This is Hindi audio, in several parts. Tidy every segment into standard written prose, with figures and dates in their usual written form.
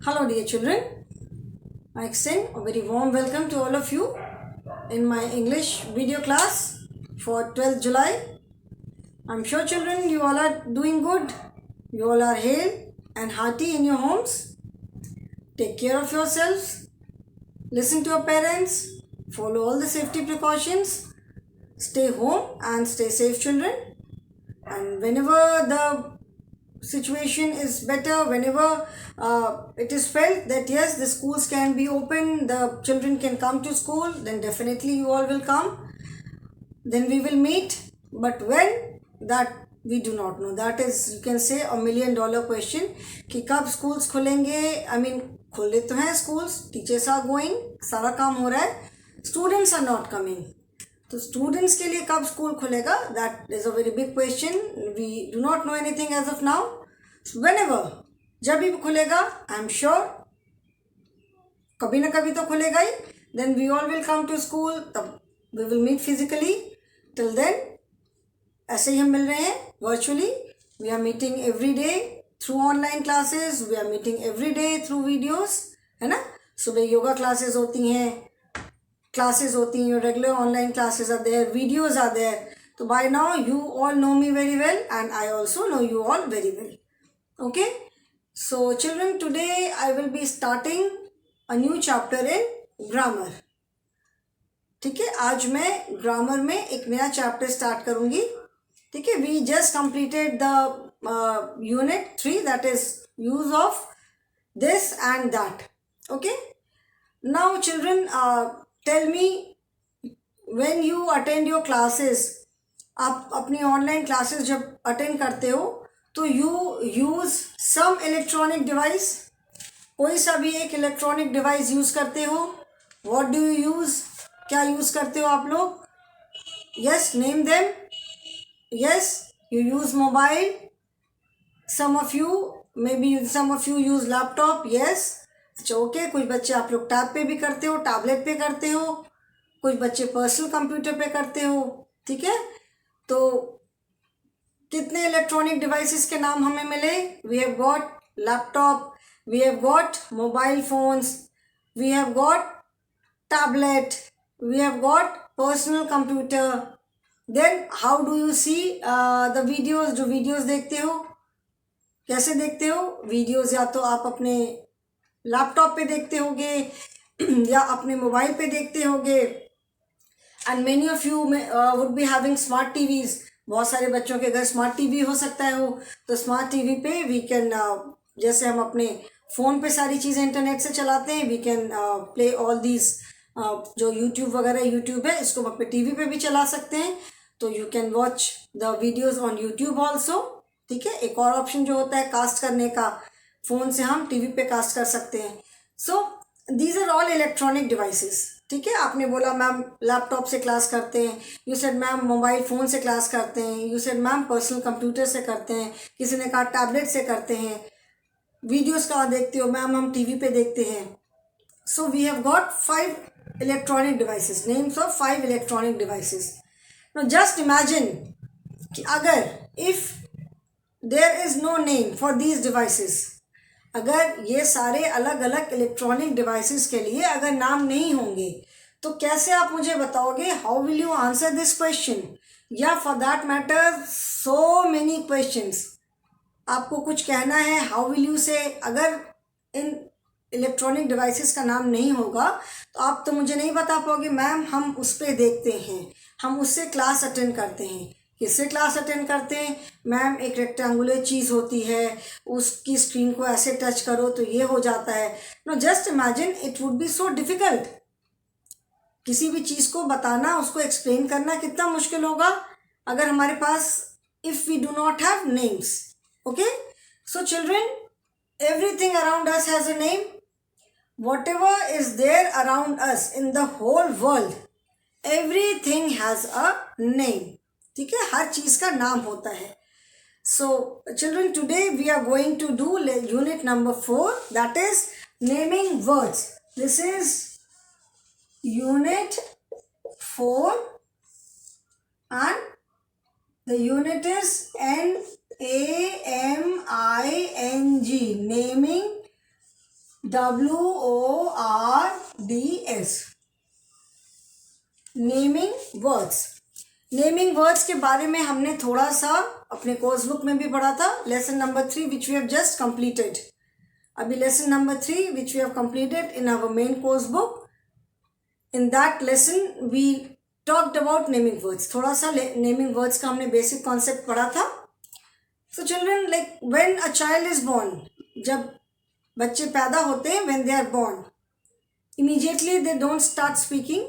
Hello dear children, I extend a very warm welcome to all of you in my English video class for 12th July. I'm sure children you all are doing good, you all are hale and hearty in your homes. Take care of yourselves, listen to your parents, follow all the safety precautions, stay home and stay safe children. And whenever the situation is better, whenever it is felt that yes, the schools can be open, the children can come to school, then definitely you all will come, then we will meet. But when, that we do not know. That is, you can say, $1 million question कि कब schools खुलेंगे. I mean, खुले तो हैं schools, teachers are going, सारा काम हो रहा है, students are not coming. तो स्टूडेंट्स के लिए कब स्कूल खुलेगा, that is a very big question. We do not know anything as of now. Whenever, जब भी खुलेगा, आई एम श्योर कभी ना कभी तो खुलेगा ही. Then we all will come to school, तब we will meet physically. Till then ऐसे ही हम मिल रहे हैं virtually. We are meeting every day through online classes, we are meeting every day through videos, है ना. सुबह योगा क्लासेस होती हैं, classes होती हैं, regular online classes are there, videos are there. So by now you all know me very well and I also know you all very well. Okay, so children, today I will be starting a new chapter in grammar. ठीक है, आज मैं ग्रामर में एक नया चैप्टर स्टार्ट करूंगी. ठीक है, we just completed the unit 3, that is use of this and that. Okay, now children, tell me, when you attend your classes, आप अपनी ऑनलाइन क्लासेस जब अटेंड करते हो तो you use some electronic device. कोई सा भी एक इलेक्ट्रॉनिक डिवाइस यूज़ करते हो. व्हाट डू यू यूज़, क्या यूज़ करते हो आप लोग? Yes, name them. Yes, you use mobile. Some of you use laptop. Yes, अच्छा, ओके. कुछ बच्चे आप लोग टैब पे भी करते हो, टैबलेट पे करते हो, कुछ बच्चे पर्सनल कंप्यूटर पे करते हो. ठीक है, तो कितने इलेक्ट्रॉनिक डिवाइसेस के नाम हमें मिले? We have got laptop, we have got mobile phones, we have got tablet, we have got personal computer. Then how do you see the videos? जो वीडियोज देखते हो, कैसे देखते हो वीडियोज? या तो आप अपने लैपटॉप पे देखते होगे या अपने मोबाइल पे देखते होगे. And many of you would be having smart TVs. बहुत सारे बच्चों के घर स्मार्ट टीवी हो सकता है हो, तो स्मार्ट टीवी पे वी कैन, जैसे हम अपने फ़ोन पे सारी चीज़ें इंटरनेट से चलाते हैं, we can play all these. जो यूट्यूब वगैरह यूट्यूब है, इसको हम अपने टीवी पे भी चला सकते हैं. तो you can watch the videos on YouTube also. ठीक है, एक और ऑप्शन जो होता है कास्ट करने का, फ़ोन से हम टीवी पे कास्ट कर सकते हैं. So these are all electronic devices. ठीक है, आपने बोला मैम लैपटॉप से क्लास करते हैं, you said ma'am mobile phone से क्लास करते हैं, you said ma'am personal computer से करते हैं, किसी ने कहा टैबलेट से करते हैं. वीडियोस कहाँ देखते हो? मैम हम टीवी पे देखते हैं. So we have got 5 electronic devices, names of 5 electronic devices. Now just imagine कि अगर if there is no name for these devices, अगर ये सारे अलग अलग इलेक्ट्रॉनिक डिवाइसेस के लिए अगर नाम नहीं होंगे, तो कैसे आप मुझे बताओगे? How will you answer this question? या for that matter so many questions. आपको कुछ कहना है, हाउ विल यू से? अगर इन इलेक्ट्रॉनिक डिवाइसेस का नाम नहीं होगा तो आप तो मुझे नहीं बता पाओगे मैम हम उस पर देखते हैं, हम उससे क्लास अटेंड करते हैं. किससे क्लास अटेंड करते हैं? मैम एक रेक्टेंगुलर चीज़ होती है, उसकी स्क्रीन को ऐसे टच करो तो ये हो जाता है. No, just imagine, it would be so difficult. किसी भी चीज़ को बताना, उसको एक्सप्लेन करना कितना मुश्किल होगा अगर हमारे पास, if we do not have names. Okay, so children, everything around us has a name. Whatever is there around us in the whole world, everything has a name. ठीक है, हर चीज़ का नाम होता है. So children, today we are going to do unit number 4, that is naming words. This is unit 4 and the unit is NAMING, naming WORDS, naming words. Naming words के बारे में हमने थोड़ा सा अपने कोर्स बुक में भी पढ़ा था, lesson number 3 which we have just completed. अभी lesson number 3 which we have completed in our main course book, in that lesson we talked about naming words. थोड़ा सा नेमिंग वर्ड्स का हमने बेसिक कॉन्सेप्ट पढ़ा था। So children, like when a child is born, जब बच्चे पैदा होते हैं, when they are born, immediately they don't start speaking,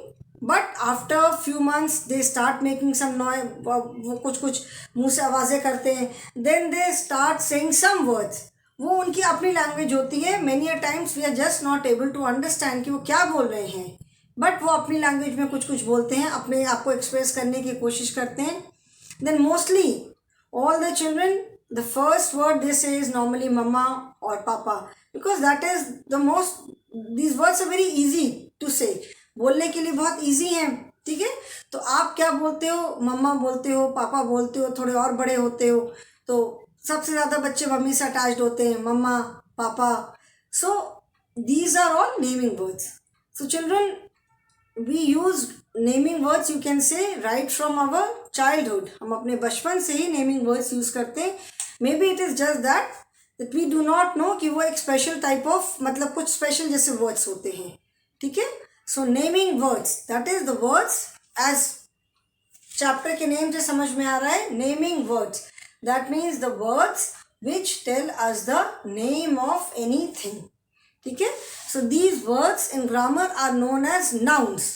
but after few months they start making some noise, वो कुछ मुंह से आवाज़ें करते हैं। Then they start saying some words, वो उनकी अपनी लैंग्वेज होती है। Many a times we are just not able to understand कि वो क्या बोल रहे हैं, बट वो अपनी लैंग्वेज में कुछ बोलते हैं, अपने आप को एक्सप्रेस करने की कोशिश करते हैं। Then mostly all the children, the first word they say is normally mama or papa, because that is the most, these words are very easy to say, बोलने के लिए बहुत easy हैं, ठीक है। तो आप क्या बोलते हो? मम्मा बोलते हो, पापा बोलते हो, थोड़े और बड़े होते हो तो सबसे ज़्यादा बच्चे मम्मी से अटैच्ड होते हैं, मम्मा पापा। So these are all naming words. So children, we use naming words, you can say right from our childhood. हम अपने बचपन से ही नेमिंग वर्ड्स यूज़ करते हैं। Maybe it is just that we do not know कि वो एक स्पेशल टाइप ऑफ, मतलब कुछ स्पेशल जैसे वर्ड्स होते हैं, ठीक है। So naming words, that is the words, as chapter के नेम से समझ में आ रहा है, naming words, that means the words which tell us the name of anything, ठीक है। So these words in grammar are known as nouns,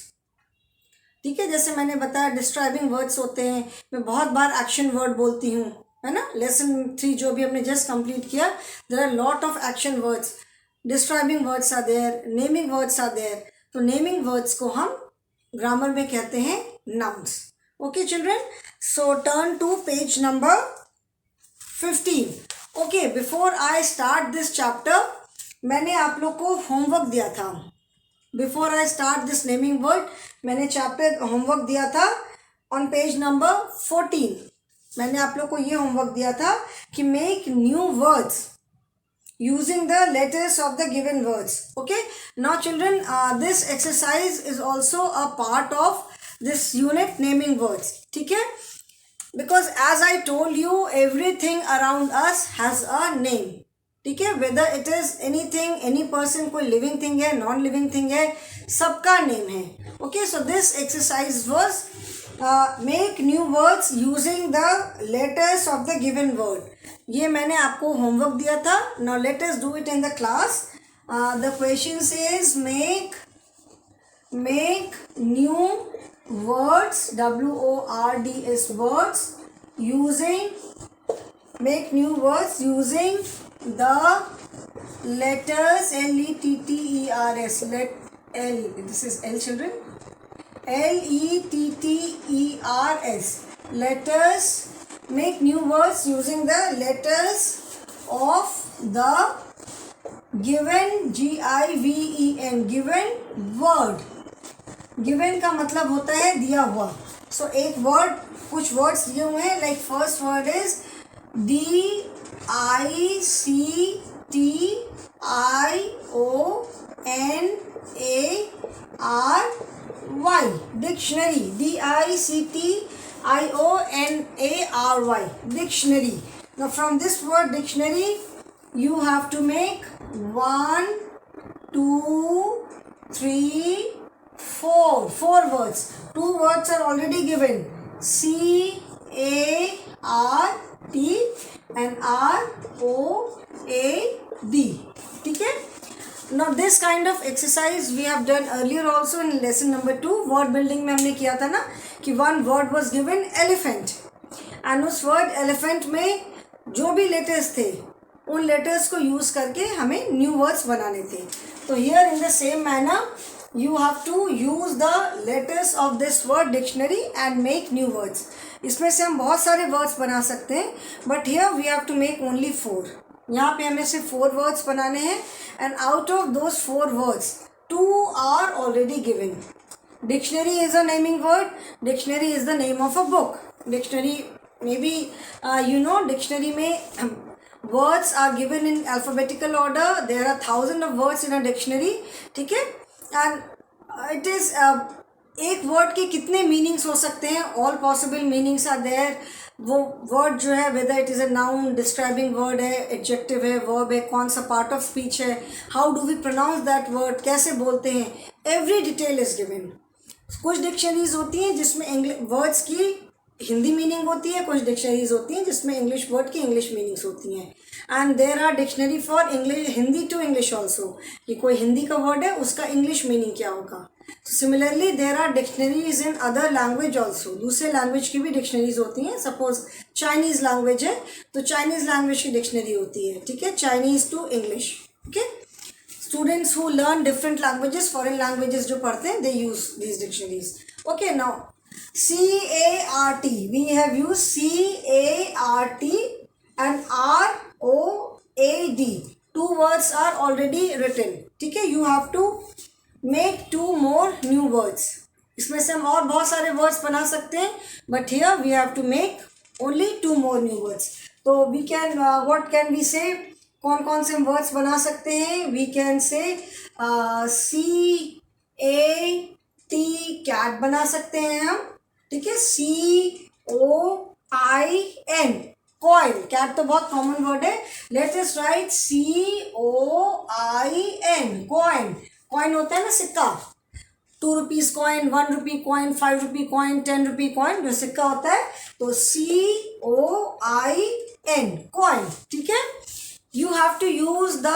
ठीक है। जैसे मैंने बताया डिस्क्राइबिंग वर्ड्स होते हैं, मैं बहुत बार एक्शन वर्ड बोलती हूँ, है ना। लेसन 3 जो भी हमने जस्ट कंप्लीट किया, there are lot of action words, describing words are there, naming words are there. तो नेमिंग वर्ड्स को हम ग्रामर में कहते हैं nouns. Okay children, so turn to page number 15। Okay, before I start this chapter, मैंने आप लोग को होमवर्क दिया था। Before I start this naming word, मैंने चैप्टर होमवर्क दिया था ऑन पेज नंबर 14। मैंने आप लोग को ये होमवर्क दिया था कि make new words using the letters of the given words. Okay, now children, this exercise is also a part of this unit naming words, ठीक है। Because as I told you, everything around us has a name, ठीक है। Whether it is anything, any person, कोई लिविंग थिंग है, नॉन लिविंग थिंग है, सबका नेम है। Okay, so this exercise was make new words using the letters of the given word. ये मैंने आपको होमवर्क दिया था। Now let us do it in the class. The question is make new words, WORDS words, make new words using the letters LETTERS. This is L, children. LETTERS. Letters. Make new words using the letters of the given, GIVEN, given word. Given का मतलब होता है दिया हुआ। सो एक वर्ड, कुछ वर्ड्स दिए हुए हैं, like first word is DICTIONARY, dictionary, DICTIONARY, dictionary. Now from this word dictionary you have to make 1, 2, 3, 4 words. 2 words are already given, CART and ROAD, ठीक है। Now this kind of exercise we have done earlier also in lesson number 2. word building में हमने किया था ना कि one word was given elephant, and उस word elephant में जो भी letters थे उन letters को use करके हमें new words बनाने थे। तो here in the same manner you have to use the letters of this word dictionary and make new words. इसमें से हम बहुत सारे words बना सकते हैं, but here we have to make only 4. यहाँ पे हमें सिर्फ 4 words बनाने हैं, and out of those 4 words 2 are already given. Dictionary is a naming word. Dictionary is the name of a book. Dictionary, maybe you know, dictionary में words are given in alphabetical order. There are thousands of words in a dictionary. ठीक है, and it is एक वर्ड के कितने मीनिंग्स हो सकते हैं, all possible meanings are there. वो वर्ड जो है whether it is a noun, describing word है, एडजेक्टिव है, वर्ब है, कौन सा पार्ट ऑफ स्पीच है, how do we pronounce that word, कैसे बोलते हैं, एवरी डिटेल इज गिवन. कुछ डिक्शनरीज होती हैं जिसमें इंग्लिश वर्ड्स की हिंदी मीनिंग होती है, कुछ डिक्शनरीज होती हैं जिसमें इंग्लिश वर्ड की इंग्लिश मीनिंग्स होती हैं. And there are dictionary for English, Hindi to English also, कि कोई हिंदी का वर्ड है उसका इंग्लिश मीनिंग क्या होगा. Similarly there are dictionaries in other language also, दूसरे लैंग्वेज की भी डिक्शनरीज होती हैं. सपोज चाइनीज़ लैंग्वेज है तो चाइनीज़ लैंग्वेज की डिक्शनरी होती है. ठीक है, Chinese to English. Okay, students who learn different languages, foreign languages जो पढ़ते हैं, they use these dictionaries. Okay, now CART, we have used CART and ROAD. Two words are already written. ठीक है, you have to make 2 more new words. इसमें से हम और बहुत सारे words बना सकते हैं, but here we have to make only 2 more new words. तो we can what can we say? कौन कौन से words बना सकते हैं? We can say CAT, cat बना सकते हैं हम. ठीक है, COIN, कॉइन. कैट तो बहुत कॉमन वर्ड है. Let us write COIN, coin. Coin होता है ना सिक्का, 2 rupees coin, 1 rupee coin, 5 rupee coin, 10 rupee coin, जो सिक्का होता है. तो COIN, कॉइन. ठीक है, you have to use the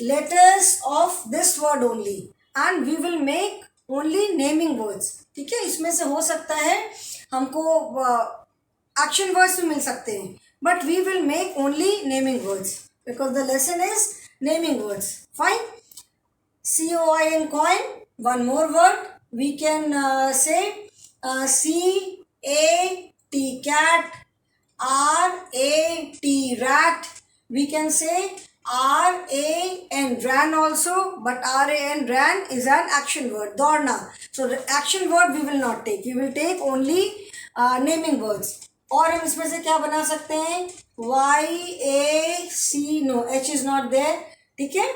letters of this word only and we will make only naming words. ठीक है, इसमें से हो सकता है हमको एक्शन वर्ड्स भी मिल सकते हैं, but we will make only naming words because the lesson is naming words. Fine. COIN, coin. One more word we can say CAT, cat. RAT, rat. We can say RAN, ran also, but RAN, ran is an action word. Dorna. So the action word we will not take. We will take only naming words. और हम इसमें से क्या बना सकते हैं? YAC, no, H is not there. ठीक है,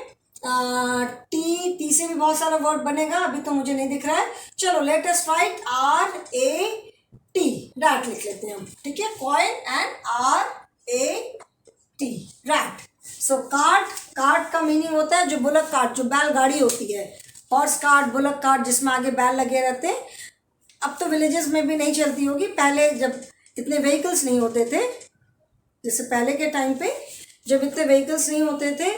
टी से भी बहुत सारा वर्ड बनेगा, अभी तो मुझे नहीं दिख रहा है. चलो late us right RAT, rat लिख लेते हैं हम. ठीक है, coin and RAT, rat. So cart, cart का मीनिंग होता है जो बुलक कार्ट, जो बैलगाड़ी होती है, हॉर्स कार्ट, बुलक कार्ट, जिसमें आगे बैल लगे रहते हैं. अब तो विलेजेस में भी नहीं चलती होगी, पहले जब इतने व्हीकल्स नहीं होते थे, जैसे पहले के टाइम पे जब इतने व्हीकल्स नहीं होते थे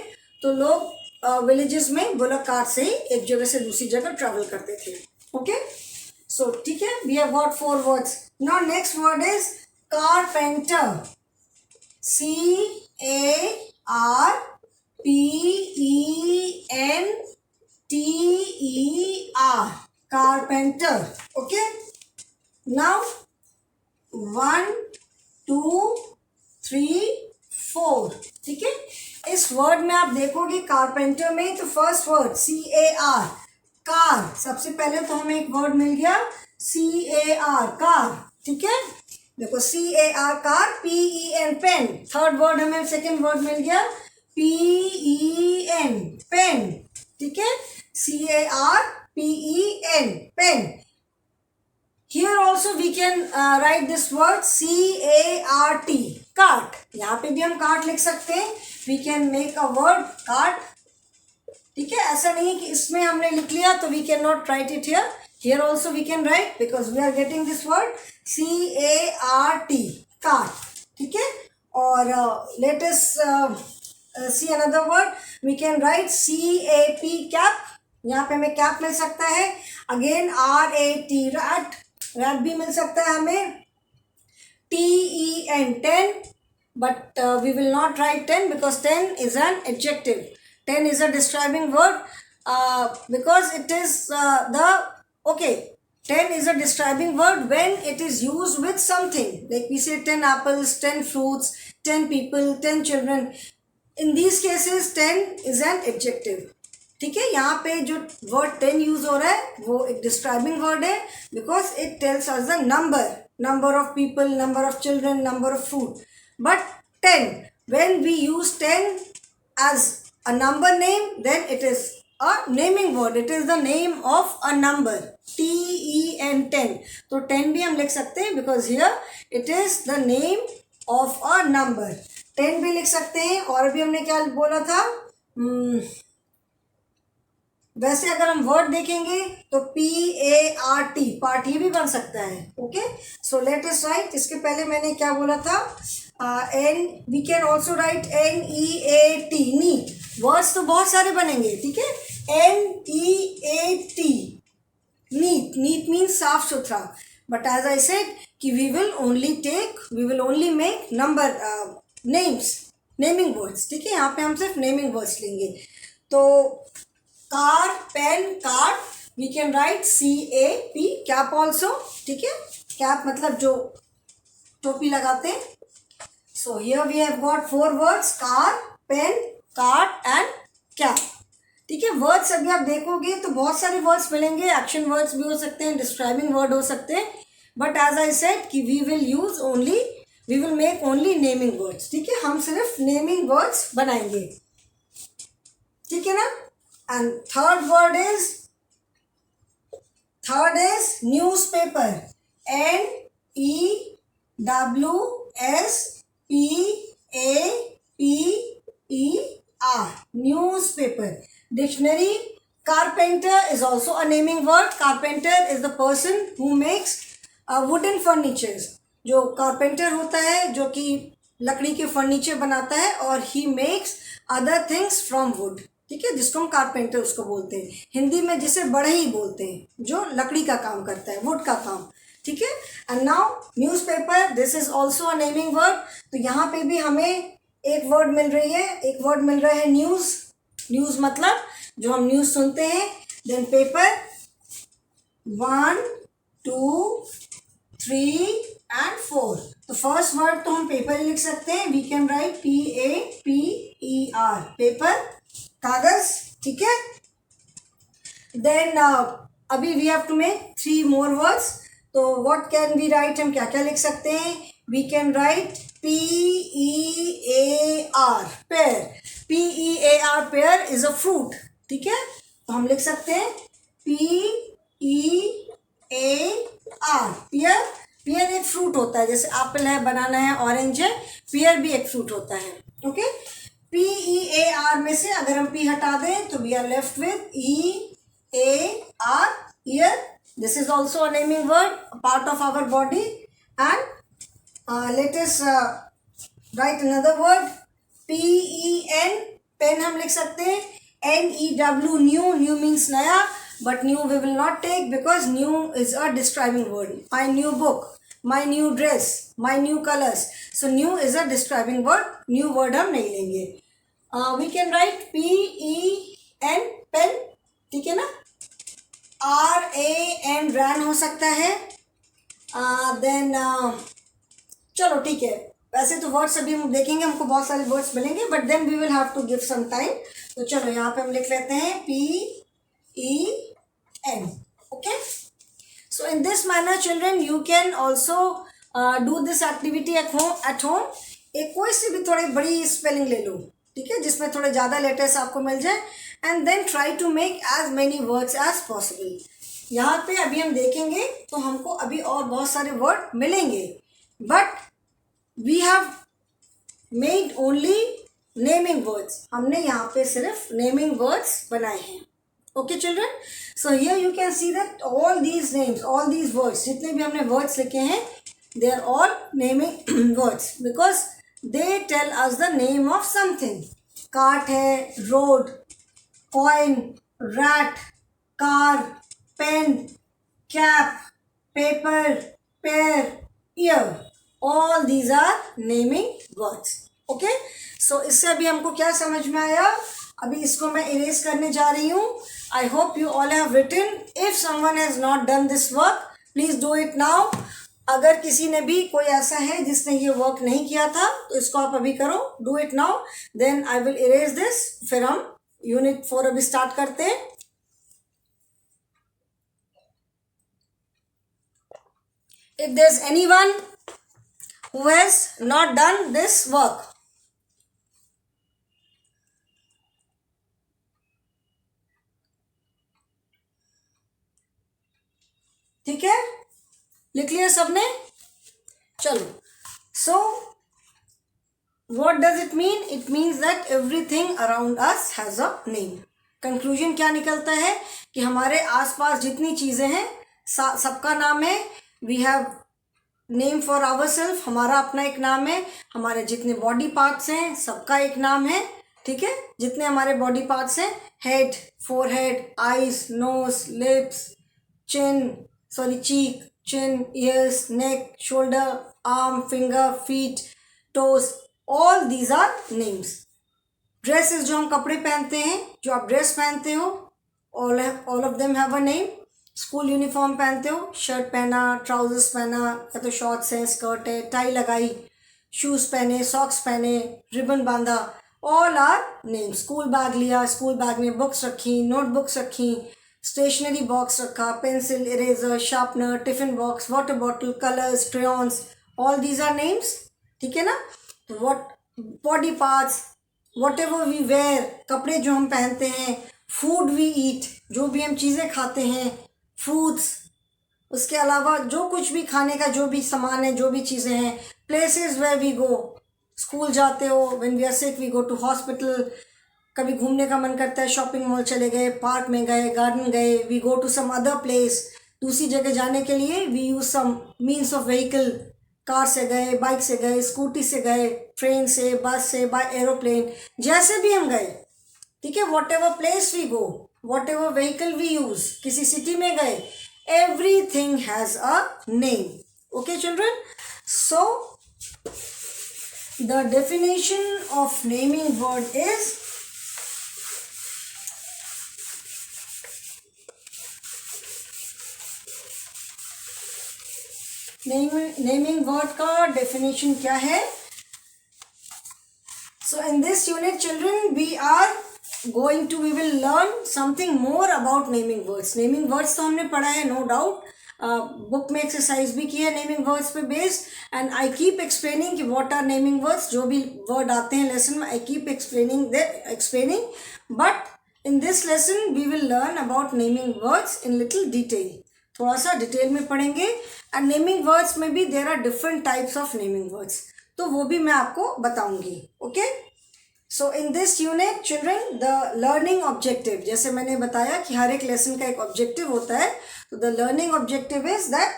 तो लोग विलेजेस में बुलक कार्ट से ही एक जगह से दूसरी जगह ट्रैवल करते थे. ओके, सो ठीक है, we have got 4 words. Now next word is carpenter. CARPENTER, carpenter. Okay, now 1 2 3 4. ठीक है, इस वर्ड में आप देखोगे कारपेंटर में, तो फर्स्ट वर्ड CAR, कार. सबसे पहले तो हमें एक वर्ड मिल गया CAR, कार. ठीक है, देखो CAR, car. PEN, pen. Third word हमें, सेकेंड वर्ड मिल गया PEN, पेन. ठीक है, CARPEN, pen. Here also we can write this word CART, cart. यहाँ पे भी हम कार्ट लिख सकते हैं. We can make a word cart. ठीक है, ऐसा नहीं कि इसमें हमने लिख लिया तो we cannot write it here. Here also we can write because we are getting this word CART, cart. ठीक है, और let us see another word. We can write CAP, cap. यहाँ पे हमें कैप मिल सकता है. Again RAT, rat. रैट भी मिल सकता है हमें. TEN, 10, but we will not write 10 because 10 is an adjective. 10 is a describing word because it is 10 is a describing word when it is used with something. Like we say 10 apples, 10 fruits, 10 people, 10 children. In these cases 10 is an adjective. ठीक है, यहाँ पे जो वर्ड 10 यूज हो रहा है वो एक डिस्क्राइबिंग वर्ड है because it tells us the number of people, number of children, number of food. But 10 when we use 10 as a number name, then it is a naming word. It is the name of a number. TEN 10. तो 10 भी हम लिख सकते हैं because here it is the name of a number. 10 भी लिख सकते हैं. और अभी हमने क्या बोला था? वैसे अगर हम वर्ड देखेंगे तो PART पार्टी भी बन सकता है. Okay, so let us write. इसके पहले मैंने क्या बोला था? We can also write NEAT, neat. Words तो बहुत सारे बनेंगे, ठीक है. NEAT, NEET. नीट मीन्स साफ सुथरा. बट एज आई सेड कि we will only make number names, naming words. ठीक है, यहाँ पे हम सिर्फ नेमिंग वर्ड्स लेंगे. तो car, pen, card, we can write CAP. Cap also, ठीक है. कैप मतलब जो टोपी लगाते हैं. So here we have got 4 words: car, pen, card and cap. ठीक है. वर्ड्स अभी आप देखोगे तो बहुत सारे वर्ड्स मिलेंगे. एक्शन वर्ड्स भी हो सकते हैं, डिस्क्राइबिंग वर्ड हो सकते हैं. बट एज आई सेड कि we will make only naming words. ठीक है, हम सिर्फ नेमिंग वर्ड्स बनाएंगे. ठीक है ना. And third is newspaper. NEWSPAPER, newspaper. Dictionary. Carpenter is also a naming word. Carpenter is the person who makes wooden furnitures. जो कारपेंटर होता है जो कि लकड़ी के फर्नीचर बनाता है, और he makes other things from wood. ठीक है, जिसको हम कारपेंटर उसको बोलते हैं. हिंदी में जिसे बढ़ई बोलते हैं, जो लकड़ी का काम करता है, वुड का काम. ठीक है. And now newspaper, this is also a naming word. तो यहाँ पे भी हमें एक वर्ड मिल रहा है न्यूज़. न्यूज़ मतलब जो हम न्यूज़ सुनते हैं. Then paper, 1 2 3 and 4. तो फर्स्ट वर्ड तो हम पेपर ही लिख सकते हैं. We can write PAPER, paper, कागज. ठीक है. देन अभी we have to make 3 more words. तो व्हाट कैन वी राइट, हम क्या क्या लिख सकते हैं? We can write PEAR, pear. PEAR, pear is a fruit. ठीक है, तो हम लिख सकते हैं PEAR, पियर. पियर एक फ्रूट होता है, जैसे एप्पल है, बनाना है, ऑरेंज है. पियर भी एक फ्रूट होता है. ओके. PEAR में से अगर हम P हटा दें तो we are left with EAR, ear. This is also a naming word, part of our body. And let us write another word, PEN, pen हम लिख सकते हैं. NEW, new. न्यू मीन्स नया, but new we will not take because new is a describing word. My new book, my new dress, my new colors. So new is a describing word. New word हम नहीं लेंगे. We can write PEN, pen. ठीक है ना. RAN, ran हो सकता है. Then चलो ठीक है. वैसे तो वर्ड्स अभी हम देखेंगे, हमको बहुत सारे वर्ड्स मिलेंगे, but then we will have to give some time. तो चलो यहाँ पे हम लिख लेते हैं PEN. Okay. So in this manner children you can also do this activity at home. एक कोई सी भी थोड़ी बड़ी स्पेलिंग ले लो. ठीक है, जिसमें थोड़े ज़्यादा लेटर्स आपको मिल जाए. And then try to make as many words as possible. यहाँ पे अभी हम देखेंगे तो हमको अभी और बहुत सारे वर्ड मिलेंगे, but we have made only naming words. हमने यहाँ पे सिर्फ नेमिंग वर्ड्स बनाए हैं. Okay children, so here you can see that all these names, all these words, जितने भी हमने words लिखे हैं, they are all naming words because they tell us the name of something. Cart है, road, coin, rat, car, pen, cap, paper, pear, ear. All these are naming words. Okay, so इससे अभी हमको क्या समझ में आया? अभी इसको मैं इरेज करने जा रही हूँ. I hope you all have written. If someone has not done this work, please do it now. अगर किसी ने भी कोई ऐसा है जिसने ये वर्क नहीं किया था तो इसको आप अभी करो. Do it now. Then I will erase this. फिर हम यूनिट 4 अभी स्टार्ट करते हैं. If there's anyone who has not done this work, ठीक है, लिख लिया सबने? चलो, सो what does it mean? It means that everything around us has a name. Conclusion क्या निकलता है कि हमारे आसपास जितनी चीज़ें हैं सबका नाम है. We have name for our self, हमारा अपना एक नाम है. हमारे जितने बॉडी पार्ट्स हैं सबका एक नाम है. ठीक है, जितने हमारे बॉडी पार्ट्स हैं, head, forehead, eyes, nose, lips, cheek, chin, ears, neck, shoulder, arm, finger, feet, toes, all these are names. Dresses, जो हम कपड़े पहनते हैं, जो आप ड्रेस पहनते हो, all of them have a name. School uniform पहनते हो, शर्ट पहना, ट्राउजर्स पहना, या तो शॉर्ट्स हैं, स्कर्ट है, टाई लगाई, शूज़ पहने, सॉक्स पहने, रिबन बांधा, all are name. School bag लिया, स्कूल बैग में बुक्स रखी, नोटबुक्स रखी, स्टेशनरी बॉक्स रखा, pencil, eraser, sharpener, tiffin box, water bottle, colours, crayons, all these are names. ठीक है ना? What body parts, whatever we wear, कपड़े जो हम पहनते हैं, फूड वी ईट, जो भी हम चीज़ें खाते हैं, फ्रूट्स, उसके अलावा जो कुछ भी खाने का जो भी सामान है, जो भी चीज़ें हैं, places where we go, school जाते हो, when we are sick we go to hospital, कभी घूमने का मन करता है, शॉपिंग मॉल चले गए, पार्क में गए, गार्डन गए, we go to some other place. दूसरी जगह जाने के लिए we use some means of vehicle, car से गए, बाइक से गए, स्कूटी से गए, ट्रेन से, बस से, बाय एरोप्लेन, जैसे भी हम गए. ठीक है, whatever place we go, whatever vehicle we use, किसी सिटी में गए, everything has a name. Okay children, so the definition of naming word is naming word का डेफिनेशन क्या है? So in this unit children we will learn something more about naming words. Naming words तो हमने पढ़ा है, नो डाउट, बुक में एक्सरसाइज भी की है नेमिंग वर्ड्स पे based, and I keep explaining कि व्हाट आर नेमिंग वर्ड्स. जो भी वर्ड आते हैं लेसन में, I keep explaining, but in this lesson we will learn about naming words in little detail. थोड़ा सा डिटेल में पढ़ेंगे. एंड नेमिंग वर्ड्स में भी there are different types of naming words, तो वो भी मैं आपको बताऊंगी. Okay, so in this unit children the learning objective, जैसे मैंने बताया कि हर एक लेसन का एक ऑब्जेक्टिव होता है, तो the learning objective is that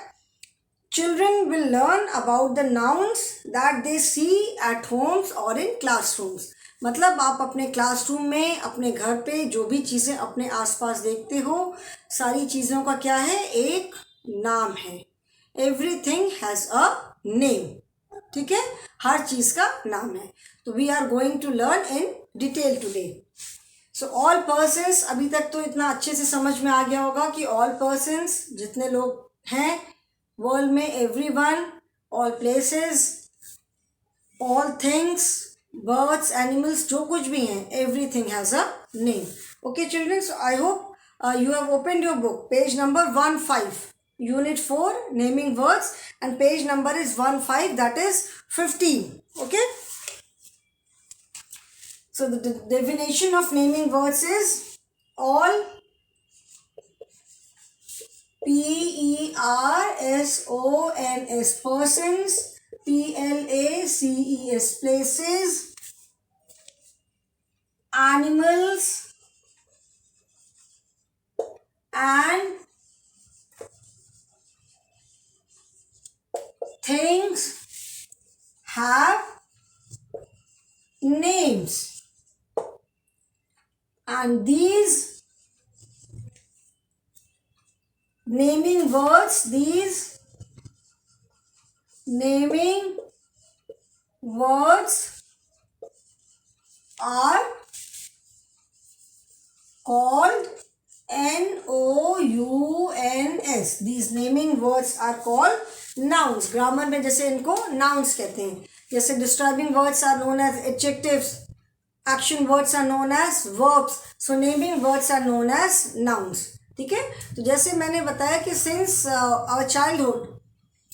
children will learn about the nouns that they see at homes और इन क्लासरूम्स. मतलब आप अपने क्लासरूम में, अपने घर पे जो भी चीज़ें अपने आसपास देखते हो, सारी चीज़ों का क्या है? एक नाम है. Everything has a name. ठीक है, हर चीज़ का नाम है. तो we are going to learn in detail today. So all persons, अभी तक तो इतना अच्छे से समझ में आ गया होगा कि ऑल पर्सन्स, जितने लोग हैं वर्ल्ड में, everyone, all places, all things, birds, animals, जो कुछ भी हैं, everything has a name. Okay children, so I hope you have opened your book, page number 15, unit 4, naming words, and page number is 15, that is 15. Okay, so the definition of naming words is all persons, persons, places, places, animals, and things have names, and these naming words are called nouns. These naming words are called nouns. Grammar में जैसे इनको nouns कहते हैं. जैसे describing words are known as adjectives, action words are known as verbs, so naming words are known as nouns. ठीक है, तो जैसे मैंने बताया कि since our childhood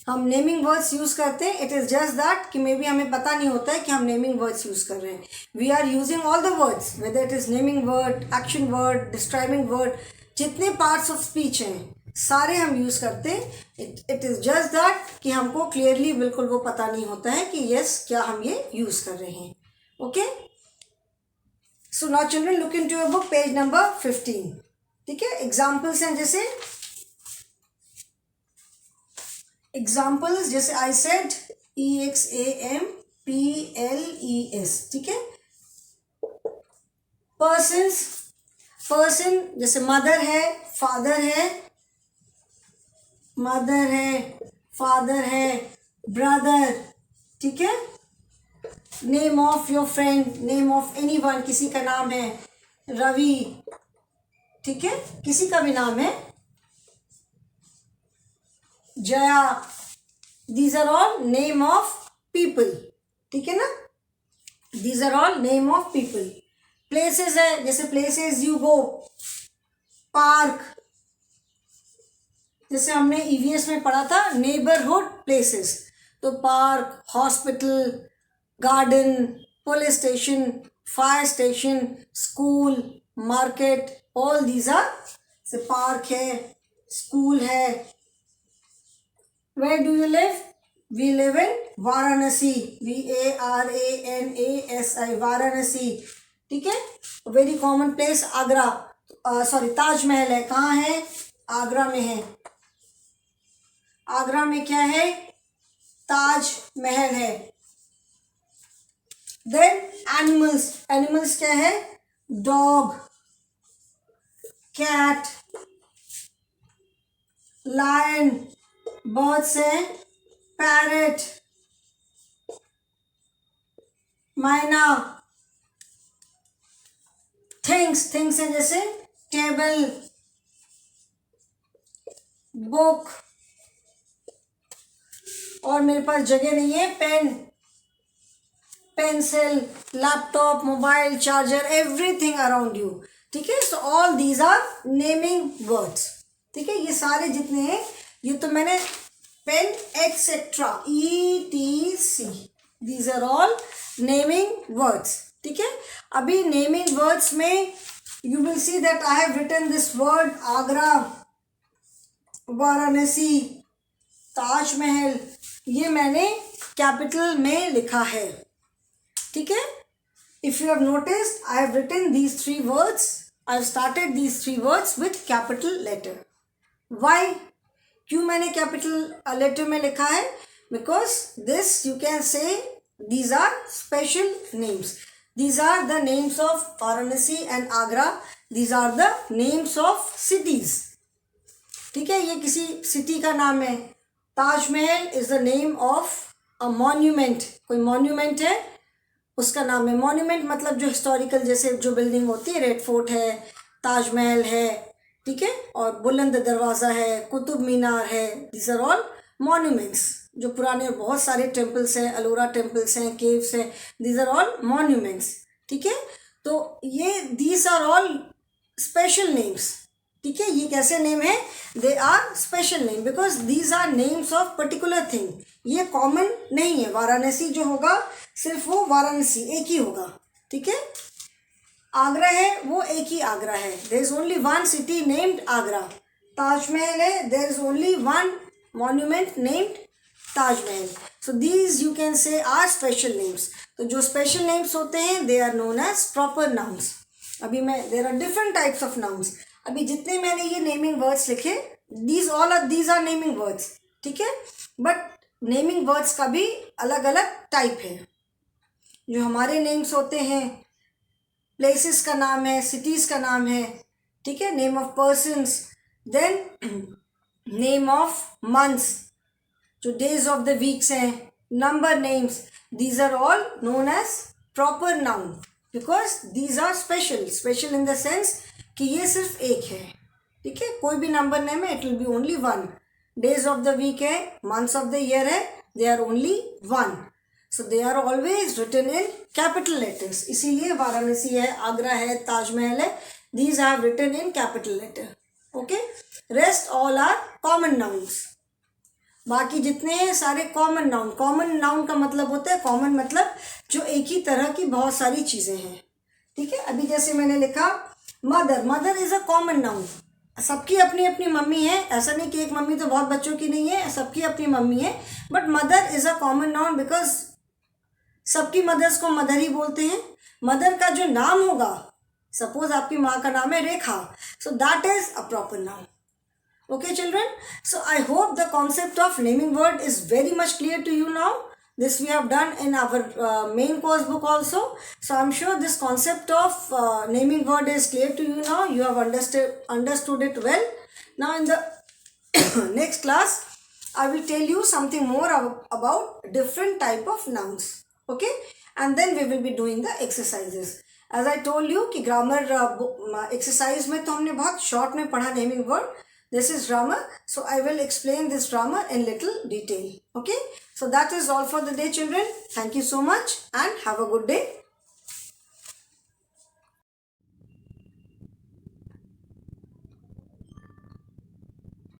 हम नेमिंग वर्ड्स यूज़ करते हैं. इट इज़ जस्ट दैट कि मे बी हमें पता नहीं होता है कि हम नेमिंग वर्ड्स यूज़ कर रहे हैं. We are using all the words, whether it is naming word, action word, describing word, जितने पार्ट्स ऑफ स्पीच हैं सारे हम यूज़ करते हैं. इट इज़ जस्ट दैट कि हमको क्लियरली बिल्कुल वो पता नहीं होता है कि यस क्या हम ये यूज़ कर रहे हैं. Okay, so now children look into your book page number 15. ठीक है, एग्जाम्पल्स हैं जैसे एग्जाम्पल्स जैसे आई सेड EXAMPLES. ठीक है, पर्सन्स, पर्सन जैसे मदर है, फादर है, मदर है, फादर है, ब्रदर. ठीक है, name of your friend, name of anyone, किसी का नाम है रवि. ठीक है, किसी का भी नाम है Jaya. These are all name of people. ठीक है ना, these are all name of people. Places है जैसे प्लेसेस यू गो, पार्क जैसे हमने ईवीएस में पढ़ा था नेबरहुड प्लेसेस, तो park, hospital, garden, police station, fire station, school, market, all these are. से पार्क है, स्कूल है. Where do you live? We live in Varanasi, VARANASI, Varanasi. ठीक है, very common place Agra, sorry Taj Mahal है. कहाँ है? आगरा में है. आगरा में क्या है? ताजमहल है. देन एनिमल्स, एनिमल्स क्या है? Dog, cat, lion. बर्ड्स है पैरट, मैना. थिंग्स, थिंग्स है जैसे टेबल, बुक, और मेरे पास जगह नहीं है, pen, pencil, laptop, mobile, charger, everything around you. ठीक है, so all these are naming words. ठीक है, ये सारे जितने हैं ये तो मैंने pen etcetera ETC, these are all naming words. ठीक है, अभी नेमिंग वर्ड्स में you will see that I have written this word Agra, Varanasi, Taj Mahal, ये मैंने कैपिटल में लिखा है. ठीक है, if you have noticed I have written these 3 words, I have started these 3 words with capital letter. Why? क्यों मैंने कैपिटल लेटर में लिखा है? Because this you can say these are special names. These are the names of Varanasi and Agra. These are the names of cities. ठीक है, ये किसी सिटी का नाम है. Taj Mahal is the name of a monument. कोई मॉन्यूमेंट है उसका नाम है. मॉन्यूमेंट मतलब जो हिस्टोरिकल जैसे जो बिल्डिंग होती है, रेड फोर्ट है, ताजमहल है. ठीक है, और बुलंद दरवाज़ा है, कुतुब मीनार है. These are all monuments. जो पुराने बहुत सारे टेम्पल्स हैं, अलोरा टेम्पल्स हैं, केव्स हैं, दीज आर ऑल मॉन्यूमेंट्स. ठीक है, तो ये these are all special names. ठीक है, ये कैसे नेम है? They are special name because these are names of particular thing. ये कॉमन नहीं है. वाराणसी जो होगा सिर्फ वो वाराणसी एक ही होगा. ठीक है, आगरा है वो एक ही आगरा है. There is only one city named Agra. Taj Mahal है, there is only one monument named Taj Mahal. So these you can say are special names. तो जो स्पेशल नेम्स होते हैं they are known as proper nouns. अभी मैं there are different types of nouns. अभी जितने मैंने ये नेमिंग वर्ड्स लिखे दीज आर नेमिंग वर्ड्स. ठीक है, बट नेमिंग वर्ड्स का भी अलग अलग टाइप है. जो हमारे नेम्स होते हैं, प्लेसेस का नाम है, सिटीज का नाम है. ठीक है, name of persons, then name of months, जो डेज ऑफ द वीक्स हैं, number names, these are all known as proper noun because these are special. Special in the sense कि ये सिर्फ एक है. ठीक है, कोई भी नंबर नेम है it will be only one. Days of the week है, मंथ्स ऑफ द ईयर है, they are only one. So they are always written in capital letters. इसीलिए वाराणसी है, आगरा है, ताजमहल है, these I have written in capital letter. Okay, rest all are common nouns. बाकी जितने हैं सारे कॉमन नाउन. कॉमन नाउन का मतलब होता है, कॉमन मतलब जो एक ही तरह की बहुत सारी चीज़ें हैं. ठीक है, अभी जैसे मैंने लिखा mother, mother is a common noun. सबकी अपनी अपनी मम्मी है, ऐसा नहीं कि एक मम्मी तो बहुत बच्चों की नहीं है, सबकी अपनी मम्मी है, but mother is a common noun because सबकी मदर्स को मदर ही बोलते हैं। मदर का जो नाम होगा, सपोज आपकी माँ का नाम है Rekha, so that is a proper noun. Okay, children, so I hope the concept of naming word is very much clear to you now. This we have done in our main course book also. So I'm sure this concept of naming word is clear to you now. You have understood it well. Now in the next class, I will tell you something more about different type of nouns. Okay, and then we will be doing the exercises. As I told you कि grammar exercise में तो हमने बहुत short में पढ़ा naming word. This is grammar, so I will explain this grammar in little detail. Okay, so that is all for the day, children. Thank you so much and have a good day.